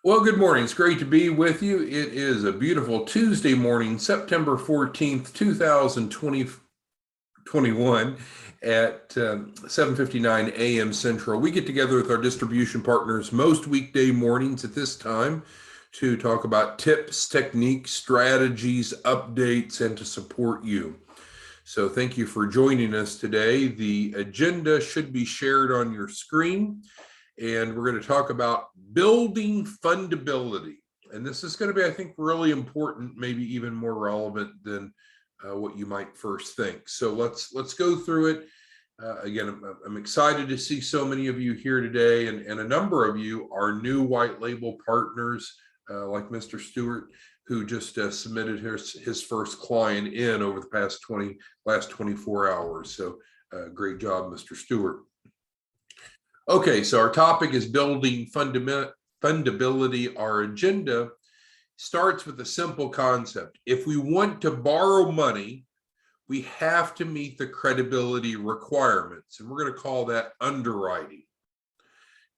Well, good morning. It's great to be with you. It is a beautiful Tuesday morning, September 14th, 2021 at 7:59 a.m. Central. We get together with our distribution partners most weekday mornings at this time to talk about tips, techniques, strategies, updates, and to support you. So thank you for joining us today. The agenda should be shared on your screen. And we're going to talk about building fundability. And this is going to be, I think, really important, maybe even more relevant than what you might first think. So let's go through it. Again, I'm excited to see so many of you here today, and a number of you are new white label partners, like Mr. Stewart, who just submitted his first client in over the last 24 hours. So great job, Mr. Stewart. Okay, so our topic is building fundability. Our agenda starts with a simple concept. If we want to borrow money, we have to meet the credibility requirements, and we're going to call that underwriting.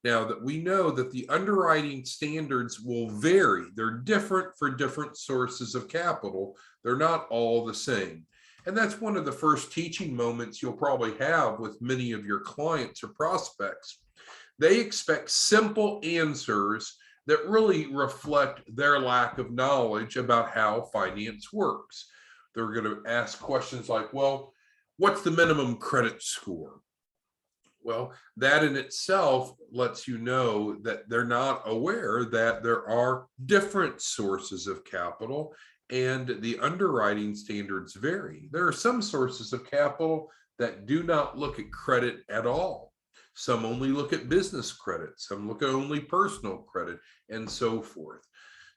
Now, that we know that the underwriting standards will vary. They're different for different sources of capital. They're not all the same. And that's one of the first teaching moments you'll probably have with many of your clients or prospects. They expect simple answers that really reflect their lack of knowledge about how finance works. They're going to ask questions like, well, what's the minimum credit score? Well, that in itself lets you know that they're not aware that there are different sources of capital and the underwriting standards vary. There are some sources of capital that do not look at credit at all. Some only look at business credit, some look at only personal credit, and so forth.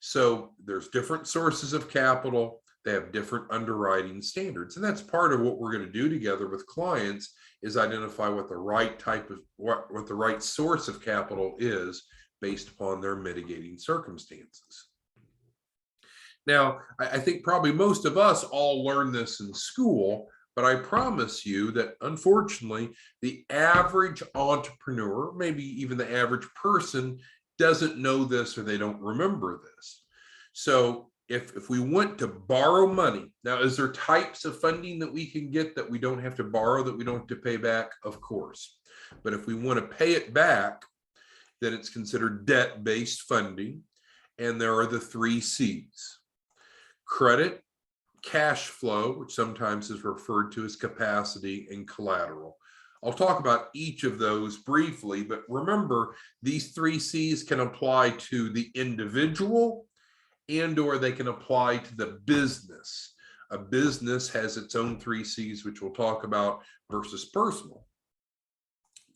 So there's different sources of capital. They have different underwriting standards. And that's part of what we're going to do together with clients is identify what the right type of, what the right source of capital is based upon their mitigating circumstances. Now, I think probably most of us all learn this in school, but I promise you that unfortunately, the average entrepreneur, maybe even the average person, doesn't know this or they don't remember this. So if we want to borrow money, now, is there types of funding that we can get that we don't have to borrow, that we don't have to pay back? Of course. But if we want to pay it back, then it's considered debt-based funding. And there are the 3 C's: credit, cash flow, which sometimes is referred to as capacity, and collateral. I'll talk about each of those briefly, but remember, these 3 C's can apply to the individual and or they can apply to the business. A business has its own 3 C's, which we'll talk about, versus personal.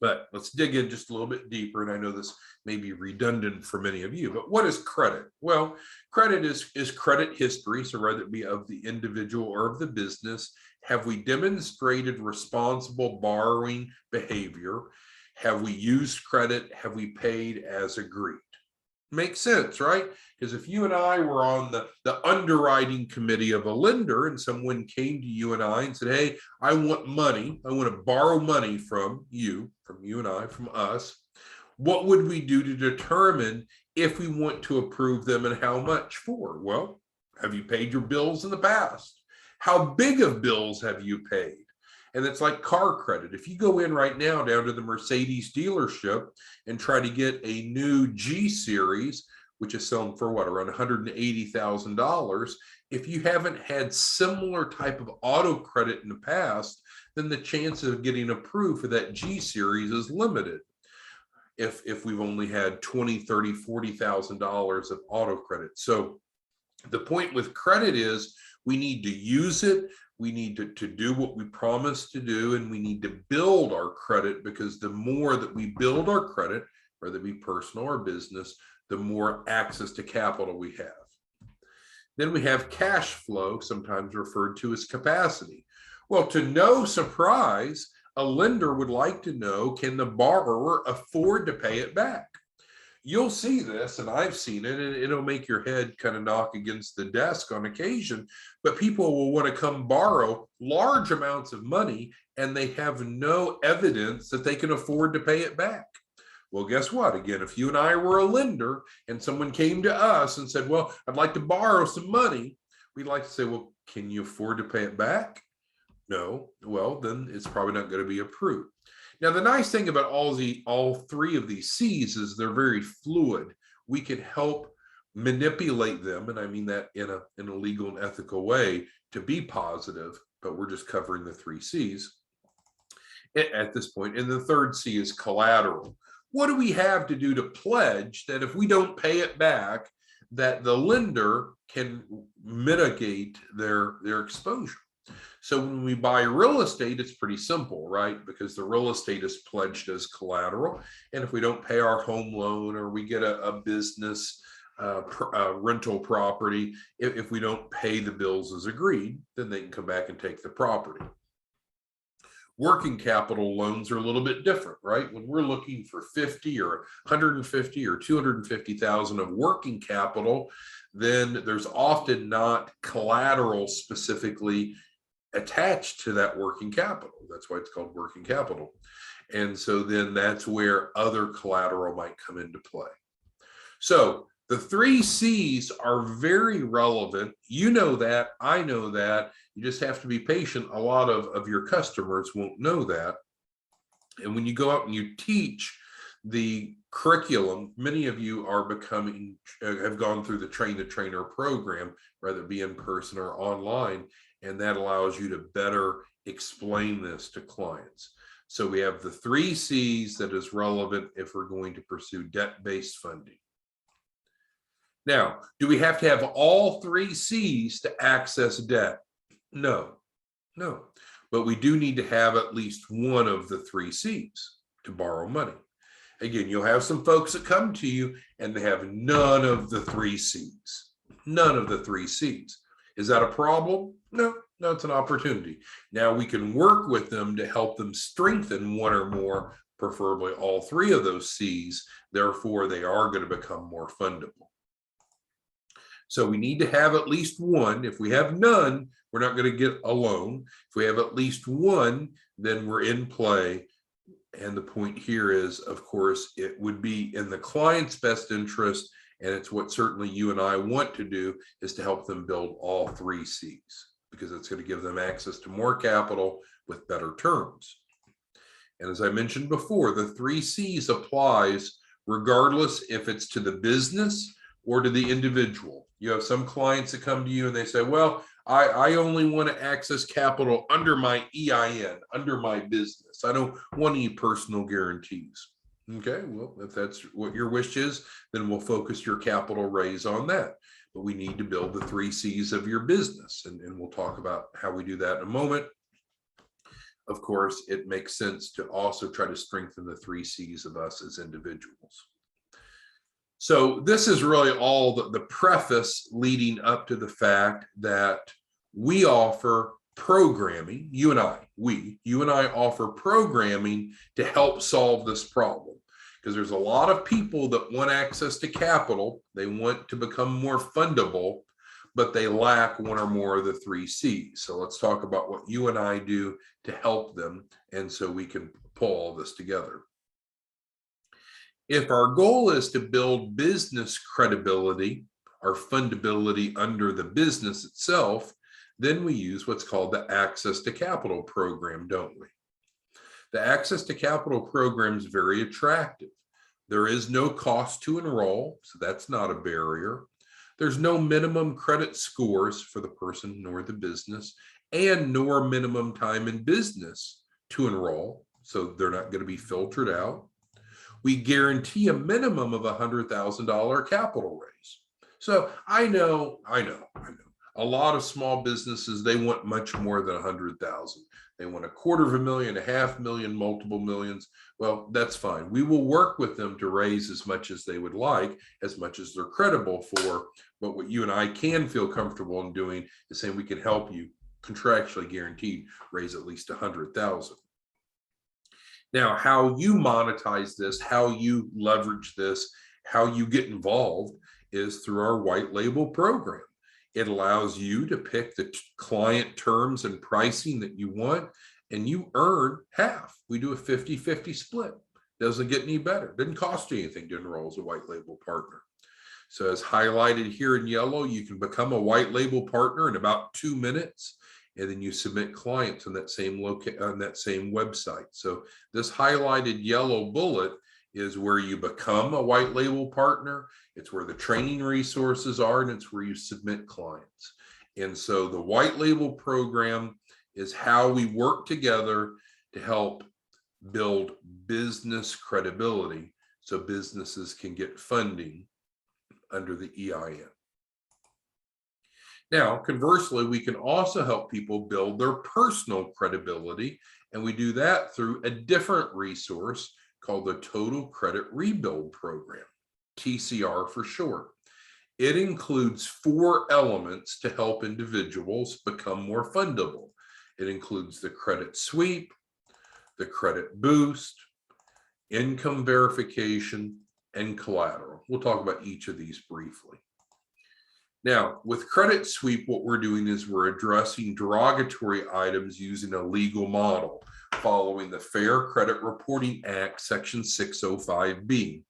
But let's dig in just a little bit deeper. And I know this may be redundant for many of you, but what is credit? Well, credit is credit history. So whether it be of the individual or of the business, have we demonstrated responsible borrowing behavior? Have we used credit? Have we paid as agreed? Makes sense, right? Because if you and I were on the underwriting committee of a lender and someone came to you and I and said, hey, I want money, I want to borrow money from you and I, from us, what would we do to determine if we want to approve them and how much for? Well, have you paid your bills in the past? How big of bills have you paid? And it's like car credit. If you go in right now down to the Mercedes dealership and try to get a new G Series, which is selling for what, around $180,000, if you haven't had similar type of auto credit in the past, then the chance of getting approved for that G Series is limited. If we've only had $20,000, $30,000, $40,000 of auto credit. So the point with credit is we need to use it. We need to do what we promised to do, and we need to build our credit, because the more that we build our credit, whether it be personal or business, the more access to capital we have. Then we have cash flow, sometimes referred to as capacity. Well, to no surprise, a lender would like to know, can the borrower afford to pay it back? You'll see this, and I've seen it, and it'll make your head kind of knock against the desk on occasion, but people will want to come borrow large amounts of money and they have no evidence that they can afford to pay it back. Well, guess what? Again, if you and I were a lender and someone came to us and said, well, I'd like to borrow some money, we'd like to say, well, can you afford to pay it back? No. Well, then it's probably not going to be approved. Now, the nice thing about all three of these C's is they're very fluid. We can help manipulate them, and I mean that in a legal and ethical way, to be positive, but we're just covering the three C's at this point. And the third C is collateral. What do we have to do to pledge that if we don't pay it back, that the lender can mitigate their exposure? So when we buy real estate, it's pretty simple, right? Because the real estate is pledged as collateral. And if we don't pay our home loan, or we get a business rental property, if we don't pay the bills as agreed, then they can come back and take the property. Working capital loans are a little bit different, right? When we're looking for 50 or 150 or 250,000 of working capital, then there's often not collateral specifically attached to that working capital. That's why it's called working capital. And so then that's where other collateral might come into play. So the three C's are very relevant. You know that, I know that. You just have to be patient. A lot of your customers won't know that. And when you go out and you teach the curriculum, many of you are have gone through the Train the Trainer program, whether it be in person or online, and that allows you to better explain this to clients. So we have the three C's that is relevant if we're going to pursue debt-based funding. Now, do we have to have all three C's to access debt? No. But we do need to have at least one of the three C's to borrow money. Again, you'll have some folks that come to you and they have none of the three C's. None of the three C's. Is that a problem? No, it's an opportunity. Now we can work with them to help them strengthen one or more, preferably all three of those C's. Therefore, they are going to become more fundable. So we need to have at least one. If we have none, we're not going to get a loan. If we have at least one, then we're in play. And the point here is, of course, it would be in the client's best interest, and it's what certainly you and I want to do, is to help them build all three C's, because it's going to give them access to more capital with better terms. And as I mentioned before, the three C's applies regardless if it's to the business or to the individual. You have some clients that come to you and they say, well, I only want to access capital under my EIN, under my business. I don't want any personal guarantees. Okay, well, if that's what your wish is, then we'll focus your capital raise on that. But we need to build the three C's of your business. And we'll talk about how we do that in a moment. Of course, it makes sense to also try to strengthen the three C's of us as individuals. So this is really all the preface leading up to the fact that we offer programming. You and I offer programming to help solve this problem, because there's a lot of people that want access to capital. They want to become more fundable, but they lack one or more of the three C's. So let's talk about what you and I do to help them, and so we can pull all this together. If our goal is to build business credibility, our fundability under the business itself, then we use what's called the Access to Capital program, don't we? The Access to Capital program is very attractive. There is no cost to enroll, so that's not a barrier. There's no minimum credit scores for the person nor the business, and nor minimum time in business to enroll, so they're not going to be filtered out. We guarantee a minimum of $100,000 capital raise. So I know. A lot of small businesses, they want much more than 100,000. They want $250,000, $500,000, multiple millions. Well, that's fine. We will work with them to raise as much as they would like, as much as they're credible for. But what you and I can feel comfortable in doing is saying we can help you contractually guaranteed raise at least 100,000. Now, how you monetize this, how you leverage this, how you get involved is through our white label program. It allows you to pick the client terms and pricing that you want, and you earn half. We do a 50-50 split Doesn't get any better. Didn't cost you anything to enroll as a white label partner. So as highlighted here in yellow, you can become a white label partner in about 2 minutes, and then you submit clients on that same website. So this highlighted yellow bullet is where you become a white label partner. It's where the training resources are, and it's where you submit clients. And so the white label program is how we work together to help build business credibility so businesses can get funding under the EIN. Now, conversely, we can also help people build their personal credibility, and we do that through a different resource called the Total Credit Rebuild Program, TCR for short. It includes 4 elements to help individuals become more fundable. It includes the credit sweep, the credit boost, income verification, and collateral. We'll talk about each of these briefly. Now, with credit sweep, what we're doing is we're addressing derogatory items using a legal model following the Fair Credit Reporting Act, Section 605B.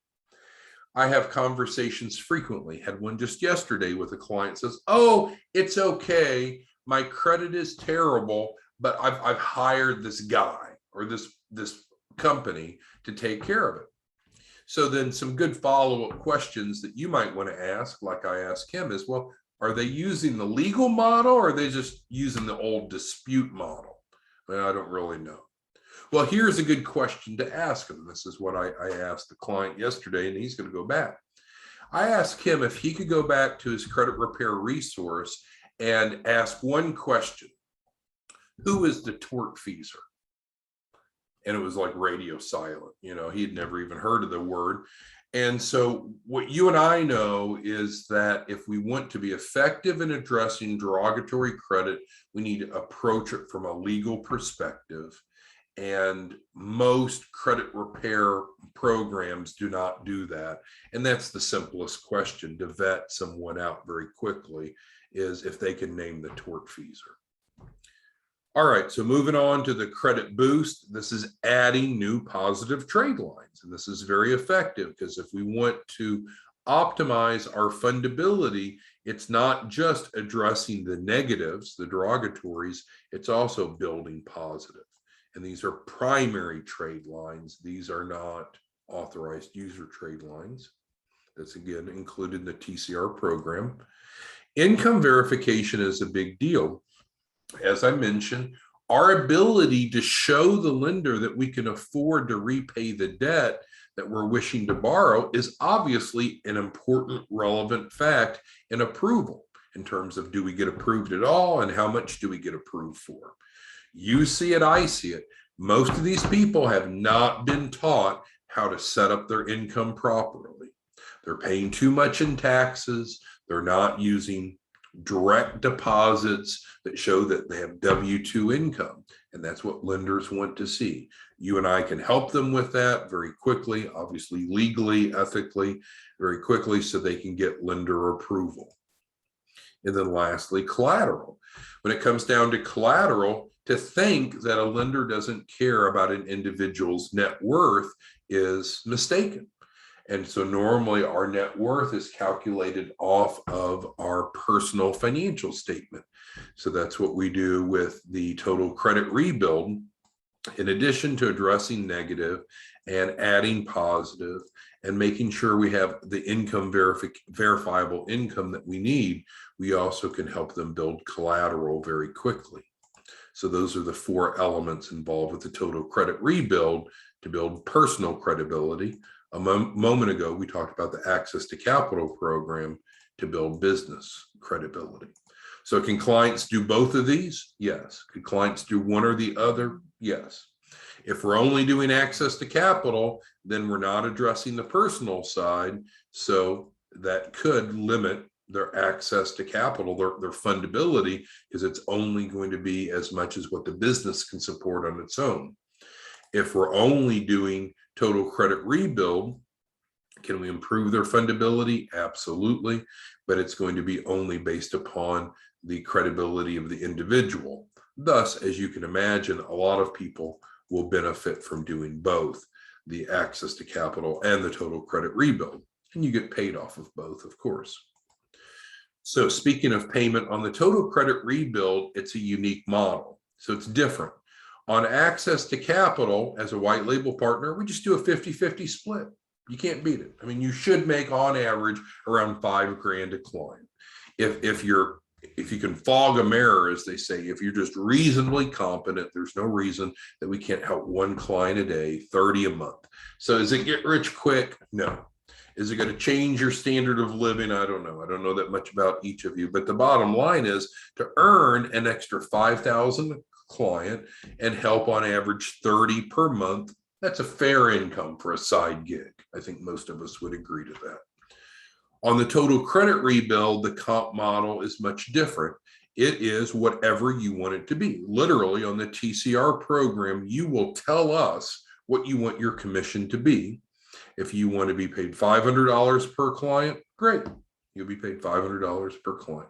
I have conversations frequently, had one just yesterday with a client says, oh, it's okay, my credit is terrible, but I've hired this guy or this company to take care of it. So then some good follow-up questions that you might want to ask, like I asked him, is, well, are they using the legal model or are they just using the old dispute model? Well, I don't really know. Well, here's a good question to ask him. This is what I asked the client yesterday, and he's going to go back. I asked him if he could go back to his credit repair resource and ask one question: who is the tortfeasor? And it was like radio silent. You know, he had never even heard of the word. And so what you and I know is that if we want to be effective in addressing derogatory credit, we need to approach it from a legal perspective. And most credit repair programs do not do that. And that's the simplest question to vet someone out very quickly, is if they can name the tortfeasor. All right, so moving on to the credit boost, this is adding new positive trade lines. And this is very effective because if we want to optimize our fundability, it's not just addressing the negatives, the derogatories, it's also building positive. And these are primary trade lines. These are not authorized user trade lines. That's again included in the TCR program. Income verification is a big deal. As I mentioned, our ability to show the lender that we can afford to repay the debt that we're wishing to borrow is obviously an important, relevant fact in approval in terms of, do we get approved at all and how much do we get approved for? You see it, I see it. Most of these people have not been taught how to set up their income properly. They're paying too much in taxes. They're not using direct deposits that show that they have W-2 income. And that's what lenders want to see. You and I can help them with that very quickly, obviously legally, ethically, very quickly, so they can get lender approval. And then lastly, collateral. When it comes down to collateral, to think that a lender doesn't care about an individual's net worth is mistaken. And so normally our net worth is calculated off of our personal financial statement. So that's what we do with the total credit rebuild. In addition to addressing negative and adding positive and making sure we have the income verifiable income that we need, we also can help them build collateral very quickly. So those are the 4 elements involved with the total credit rebuild to build personal credibility. A moment ago, we talked about the Access to Capital program to build business credibility. So can clients do both of these? Yes. Could clients do one or the other? Yes. If we're only doing access to capital, then we're not addressing the personal side. So that could limit their access to capital, their fundability, because it's only going to be as much as what the business can support on its own. If we're only doing total credit rebuild, can we improve their fundability? Absolutely, but it's going to be only based upon the credibility of the individual. Thus, as you can imagine, a lot of people will benefit from doing both. the access to capital and the total credit rebuild. And you get paid off of both, of course. So speaking of payment on the total credit rebuild, it's a unique model. So it's different. On access to capital, as a white label partner, we just do a 50-50 split. You can't beat it. I mean, you should make on average around $5,000 a client. If you can fog a mirror, as they say, if you're just reasonably competent, there's no reason that we can't help one client a day, 30 a month. So does it get rich quick? No. Is it going to change your standard of living? I don't know. I don't know that much about each of you, but the bottom line is to earn an extra $5,000 a client and help on average 30 per month. That's a fair income for a side gig. I think most of us would agree to that. On the total credit rebuild, the comp model is much different. It is whatever you want it to be. Literally on the TCR program, you will tell us what you want your commission to be. If you want to be paid $500 per client, great. You'll be paid $500 per client.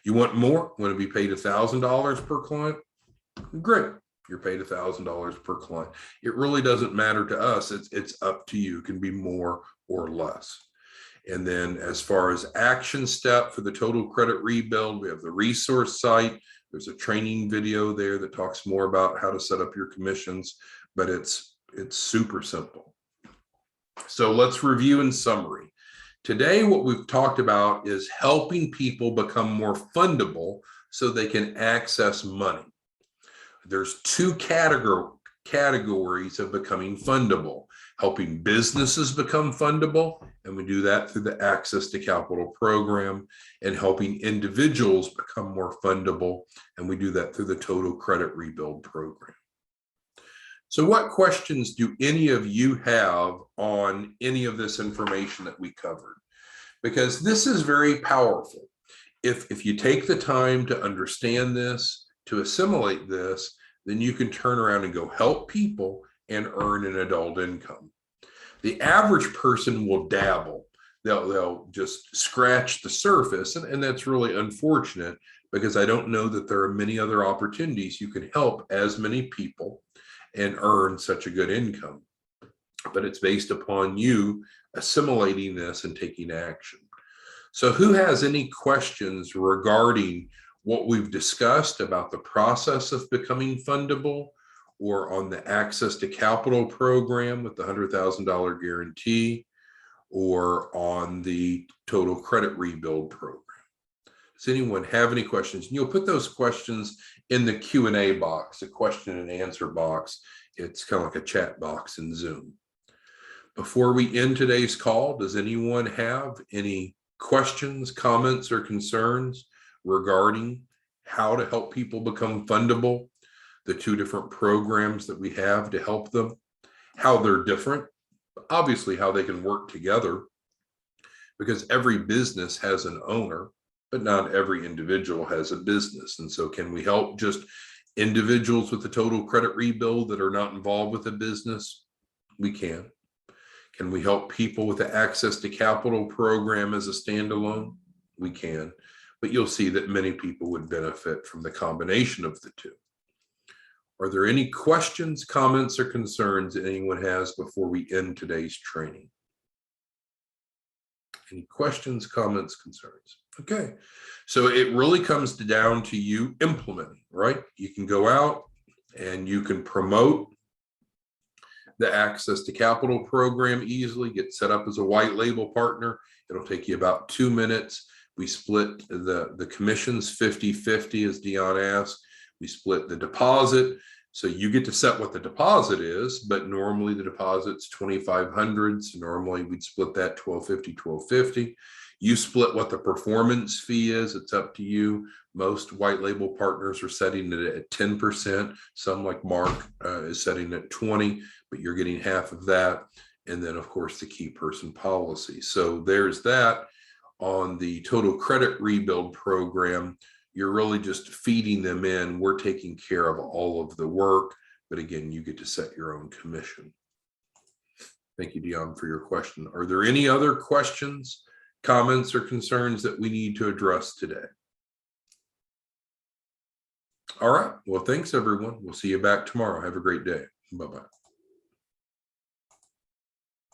You want more? Want to be paid $1,000 per client? Great. You're paid $1,000 per client. It really doesn't matter to us. It's up to you. It can be more or less. And then as far as action step for the total credit rebuild, we have the resource site. There's a training video there that talks more about how to set up your commissions, but it's super simple. So let's review in summary. Today, what we've talked about is helping people become more fundable so they can access money. There's two categories of becoming fundable: helping businesses become fundable, and we do that through the Access to Capital program, and helping individuals become more fundable, and we do that through the Total Credit Rebuild program. So what questions do any of you have on any of this information that we covered? Because this is very powerful. If you take the time to understand this, to assimilate this, then you can turn around and go help people and earn an adult income. The average person will dabble. They'll just scratch the surface, and that's really unfortunate, because I don't know that there are many other opportunities you can help as many people and earn such a good income. But it's based upon you assimilating this and taking action. So who has any questions regarding what we've discussed about the process of becoming fundable, or on the Access to Capital program with the $100,000 guarantee, or on the Total Credit Rebuild program? Does anyone have any questions? And you'll put those questions in the Q&A box, the question and answer box. It's kind of like a chat box in Zoom. Before we end today's call, does anyone have any questions, comments, or concerns regarding how to help people become fundable, the two different programs that we have to help them, how they're different, obviously how they can work together, because every business has an owner, but not every individual has a business. And so can we help just individuals with the total credit rebuild that are not involved with a business? We can. Can we help people with the Access to Capital program as a standalone? We can. But you'll see that many people would benefit from the combination of the two. Are there any questions, comments, or concerns that anyone has before we end today's training? Any questions, comments, concerns? Okay, so it really comes down to you implementing, right? You can go out and you can promote the Access to Capital program easily, get set up as a white label partner. It'll take you about 2 minutes. We split the commissions 50-50, as Dion asked. We split the deposit. So you get to set what the deposit is, but normally the deposit's $2,500. So normally we'd split that $1,250. You split what the performance fee is. It's up to you. Most white label partners are setting it at 10%. Some, like Mark, is setting it at 20%, but you're getting half of that. And then, of course, the key person policy. So there's that. On the Total Credit Rebuild program, you're really just feeding them in. We're taking care of all of the work, but again, you get to set your own commission. Thank you, Dion, for your question. Are there any other questions, comments, or concerns that we need to address today? All right. Well, thanks, everyone. We'll see you back tomorrow. Have a great day. Bye-bye.